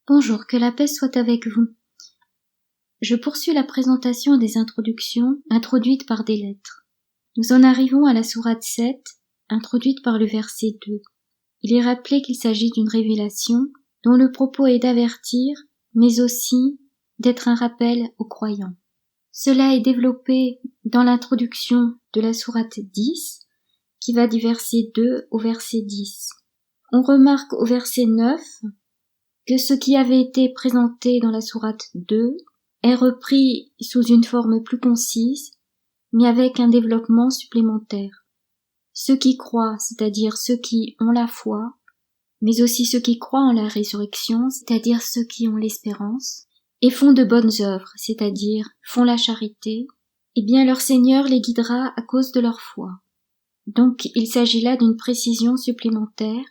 Bonjour, que la paix soit avec vous. Je poursuis la présentation des introductions introduites par des lettres. Nous en arrivons à la sourate 7, introduite par le verset 2. Il est rappelé qu'il s'agit d'une révélation dont le propos est d'avertir, mais aussi d'être un rappel aux croyants. Cela est développé dans l'introduction de la sourate 10, qui va du verset 2 au verset 10. On remarque au verset 9 que ce qui avait été présenté dans la sourate 2 est repris sous une forme plus concise, mais avec un développement supplémentaire. Ceux qui croient, c'est-à-dire ceux qui ont la foi, mais aussi ceux qui croient en la résurrection, c'est-à-dire ceux qui ont l'espérance, et font de bonnes œuvres, c'est-à-dire font la charité, eh bien leur Seigneur les guidera à cause de leur foi. Donc il s'agit là d'une précision supplémentaire.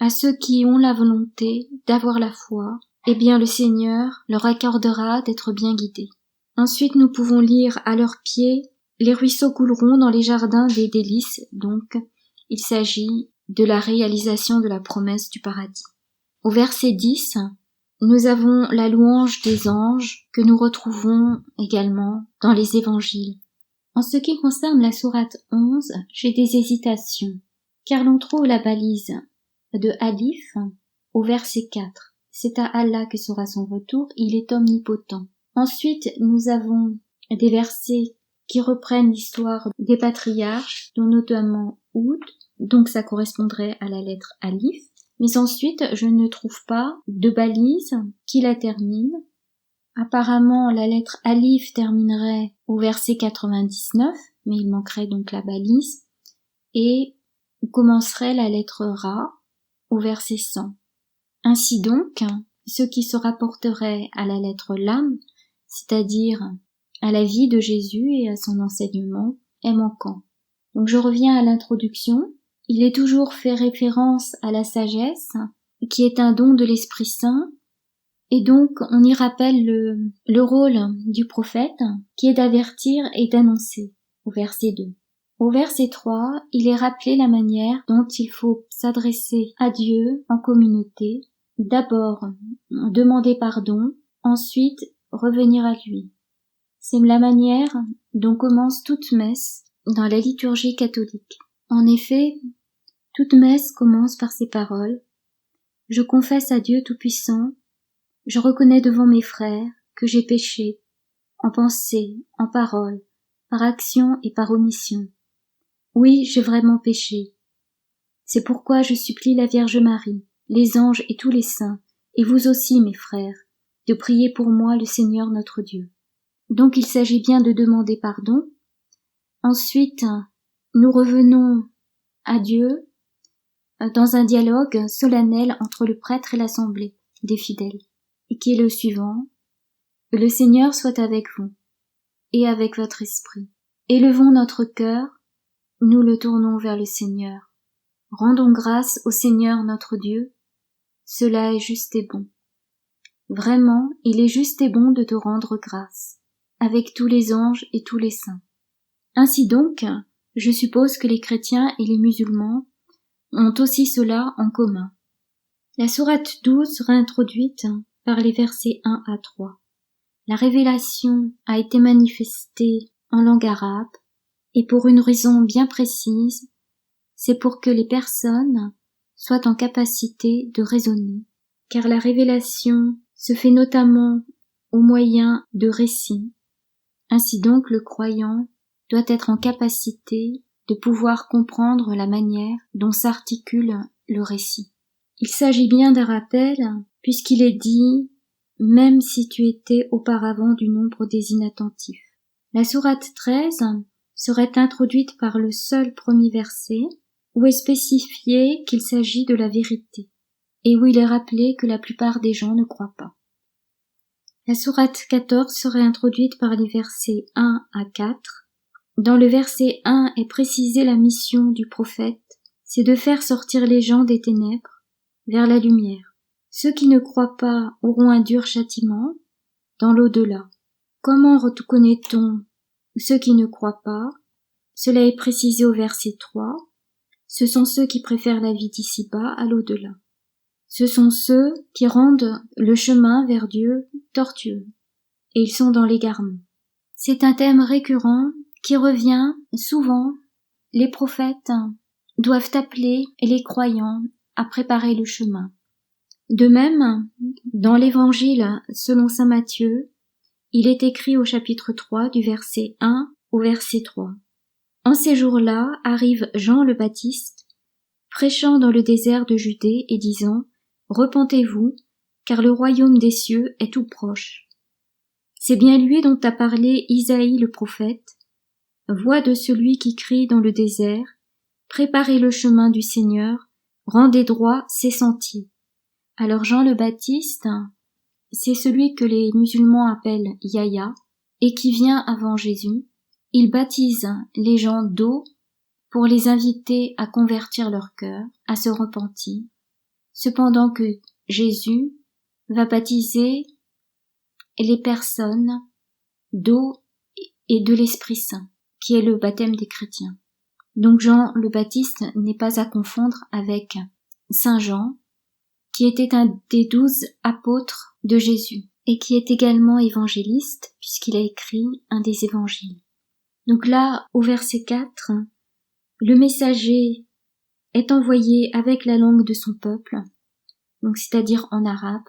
À ceux qui ont la volonté d'avoir la foi, eh bien le Seigneur leur accordera d'être bien guidés. Ensuite nous pouvons lire à leurs pieds « Les ruisseaux couleront dans les jardins des délices », donc il s'agit de la réalisation de la promesse du paradis. Au verset 10, nous avons la louange des anges que nous retrouvons également dans les évangiles. En ce qui concerne la sourate 11, j'ai des hésitations, car l'on trouve la balise de Alif au verset 4. C'est à Allah que sera son retour, il est omnipotent. Ensuite, nous avons des versets qui reprennent l'histoire des patriarches, dont notamment Houd, donc ça correspondrait à la lettre Alif. Mais ensuite, je ne trouve pas de balise qui la termine. Apparemment, la lettre Alif terminerait au verset 99, mais il manquerait donc la balise, et commencerait la lettre Ra au verset 100. Ainsi donc, ce qui se rapporterait à la lettre Lam, c'est-à-dire à la vie de Jésus et à son enseignement, est manquant. Donc je reviens à l'introduction. Il est toujours fait référence à la sagesse, qui est un don de l'Esprit Saint, et donc on y rappelle le rôle du prophète, qui est d'avertir et d'annoncer, au verset 2. Au verset 3, il est rappelé la manière dont il faut s'adresser à Dieu en communauté. D'abord, demander pardon, ensuite revenir à lui. C'est la manière dont commence toute messe dans la liturgie catholique. En effet, toute messe commence par ces paroles. Je confesse à Dieu Tout-Puissant, je reconnais devant mes frères que j'ai péché, en pensée, en parole, par action et par omission. Oui, j'ai vraiment péché. C'est pourquoi je supplie la Vierge Marie, les anges et tous les saints, et vous aussi, mes frères, de prier pour moi le Seigneur notre Dieu. Donc il s'agit bien de demander pardon. Ensuite, nous revenons à Dieu dans un dialogue solennel entre le prêtre et l'assemblée des fidèles, et qui est le suivant. Le Seigneur soit avec vous, et avec votre esprit. Élevons notre cœur, nous le tournons vers le Seigneur. Rendons grâce au Seigneur notre Dieu, cela est juste et bon. Vraiment, il est juste et bon de te rendre grâce, avec tous les anges et tous les saints. Ainsi donc, je suppose que les chrétiens et les musulmans ont aussi cela en commun. La sourate 12 sera introduite par les versets 1 à 3. La révélation a été manifestée en langue arabe, et pour une raison bien précise, c'est pour que les personnes soient en capacité de raisonner, car la révélation se fait notamment au moyen de récits. Ainsi donc, le croyant doit être en capacité de pouvoir comprendre la manière dont s'articule le récit. Il s'agit bien d'un rappel, puisqu'il est dit « même si tu étais auparavant du nombre des inattentifs ». La sourate 13 serait introduite par le seul premier verset, où est spécifié qu'il s'agit de la vérité, et où il est rappelé que la plupart des gens ne croient pas. La sourate 14 serait introduite par les versets 1 à 4. Dans le verset 1 est précisée la mission du prophète, c'est de faire sortir les gens des ténèbres vers la lumière. Ceux qui ne croient pas auront un dur châtiment dans l'au-delà. Comment reconnaît-on ceux qui ne croient pas? Cela est précisé au verset 3. Ce sont ceux qui préfèrent la vie d'ici-bas à l'au-delà. Ce sont ceux qui rendent le chemin vers Dieu tortueux, et ils sont dans l'égarement. C'est un thème récurrent qui revient souvent. Les prophètes doivent appeler les croyants à préparer le chemin. De même, dans l'évangile selon saint Matthieu, il est écrit au chapitre 3 du verset 1 au verset 3. En ces jours-là arrive Jean le Baptiste, prêchant dans le désert de Judée et disant « Repentez-vous, car le royaume des cieux est tout proche. » C'est bien lui dont a parlé Isaïe le prophète, « Voix de celui qui crie dans le désert, préparez le chemin du Seigneur, rendez droit ses sentiers. » Alors Jean le Baptiste, c'est celui que les musulmans appellent Yahya et qui vient avant Jésus. Il baptise les gens d'eau pour les inviter à convertir leur cœur, à se repentir, cependant que Jésus va baptiser les personnes d'eau et de l'Esprit Saint, qui est le baptême des chrétiens. Donc Jean le Baptiste n'est pas à confondre avec Saint Jean, qui était un des 12 apôtres de Jésus, et qui est également évangéliste, puisqu'il a écrit un des évangiles. Donc là, au verset 4, le messager est envoyé avec la langue de son peuple, donc c'est-à-dire en arabe.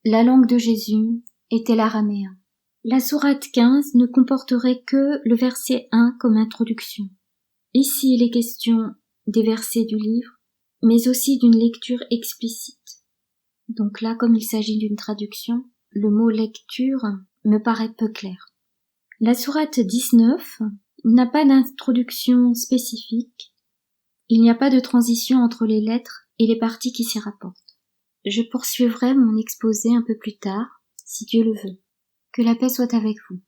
La langue de Jésus était l'araméen. La sourate 15 ne comporterait que le verset 1 comme introduction. Ici, il est question des versets du livre, mais aussi d'une lecture explicite. Donc là, comme il s'agit d'une traduction, le mot lecture me paraît peu clair. La sourate 19 n'a pas d'introduction spécifique. Il n'y a pas de transition entre les lettres et les parties qui s'y rapportent. Je poursuivrai mon exposé un peu plus tard, si Dieu le veut. Que la paix soit avec vous.